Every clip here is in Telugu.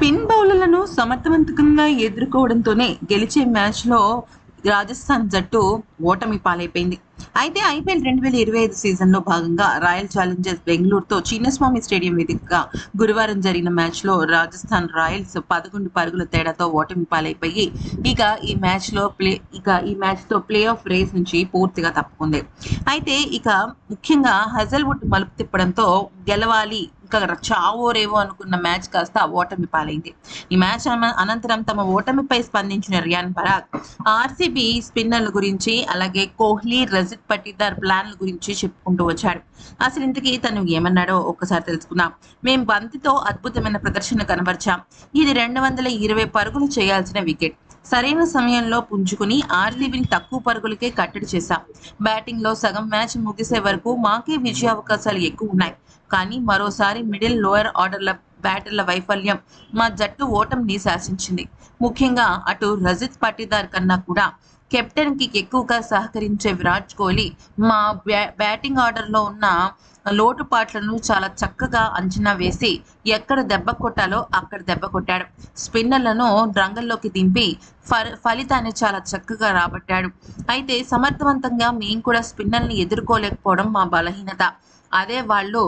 స్పిన్ బౌలర్లను సమర్థవంతంగా ఎదుర్కోవడంతోనే గెలిచే మ్యాచ్లో రాజస్థాన్ జట్టు ఓటమి పాలైపోయింది. అయితే ఐపీఎల్ 2025 సీజన్లో భాగంగా రాయల్ ఛాలెంజర్స్ బెంగళూరుతో చిన్నస్వామి స్టేడియం వేదికగా గురువారం జరిగిన మ్యాచ్లో రాజస్థాన్ రాయల్స్ 11 పరుగుల తేడాతో ఓటమి పాలైపోయి ఇక ఈ మ్యాచ్తో ప్లే ఆఫ్ రేస్ నుంచి పూర్తిగా తప్పుకుంది. అయితే ఇక ముఖ్యంగా హజల్వుడ్ మలుపు తిప్పడంతో గెలవాలి ఇంకా చావో రేవో అనుకున్న మ్యాచ్ కాస్త ఓటమి పాలైంది. ఈ మ్యాచ్ అనంతరం తమ ఓటమిపై స్పందించిన రియాన్ పరాగ్ ఆర్సీబీ స్పిన్నర్ల గురించి అలాగే కోహ్లీ, రజత్ పటీదార్ ప్లాన్ల గురించి చెప్పుకుంటూ వచ్చాడు. అసలు ఇంతకీ తను ఏమన్నాడో ఒక్కసారి తెలుసుకుందాం. మేం బంతితో అద్భుతమైన ప్రదర్శన కనబర్చాం. ఇది 220 పరుగులు చేయాల్సిన వికెట్. సరైన సమయంలో పుంజుకుని ఆర్సీబీని తక్కువ పరుగులకే కట్టడి చేశాం. బ్యాటింగ్ లో సగం మ్యాచ్ ముగిసే వరకు మాకే విజయావకాశాలు ఎక్కువ ఉన్నాయి. కానీ మరోసారి మిడిల్ లోయర్ ఆర్డర్ల బ్యాటర్ల వైఫల్యం మా జట్టు ఓటమిని శాసించింది. ముఖ్యంగా అటు రజత్ పటీదార్ కన్నా కూడా కెప్టెన్ కి ఎక్కువగా సహకరించే విరాట్ కోహ్లీ మా బ్యాటింగ్ ఆర్డర్లో ఉన్న లోటుపాట్లను చాలా చక్కగా అంచనా వేసి ఎక్కడ దెబ్బ కొట్టాలో అక్కడ దెబ్బ కొట్టాడు. స్పిన్నర్లను రంగంలోకి దింపి ఫలితాన్ని చాలా చక్కగా రాబట్టాడు. అయితే సమర్థవంతంగా మేము కూడా స్పిన్నర్ని ఎదుర్కోలేకపోవడం మా బలహీనత. అదే వాళ్ళు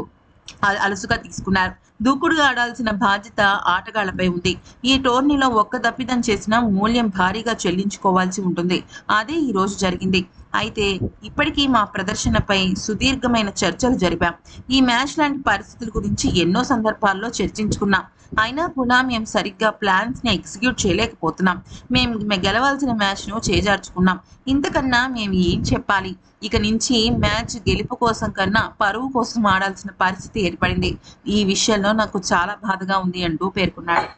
అలసుగా తీసుకున్నారు. దూకుడుగా ఆడాల్సిన బాధ్యత ఆటగాళ్లపై ఉంది. ఈ టోర్నీలో ఒక్క తప్పిదం చేసినా మూల్యం భారీగా చెల్లించుకోవాల్సి ఉంటుంది. అదే ఈ రోజు జరిగింది. అయితే ఇప్పటికీ మా ప్రదర్శనపై సుదీర్ఘమైన చర్చలు జరిపాం. ఈ మ్యాచ్ లాంటి పరిస్థితుల గురించి ఎన్నో సందర్భాల్లో చర్చించుకున్నాం. అయినా కూడా మేము సరిగ్గా ప్లాన్స్ ని ఎగ్జిక్యూట్ చేయలేకపోతున్నాం. మేము గెలవాల్సిన మ్యాచ్ ను చేజార్చుకున్నాం. ఇంతకన్నా మేము ఏం చెప్పాలి? ఇక నుంచి మ్యాచ్ గెలుపు కోసం కన్నా పరువు కోసం ఆడాల్సిన పరిస్థితి ఏర్పడింది. ఈ విషయంలో నాకు చాలా బాధగా ఉంది అంటూ పేర్కొన్నాడు.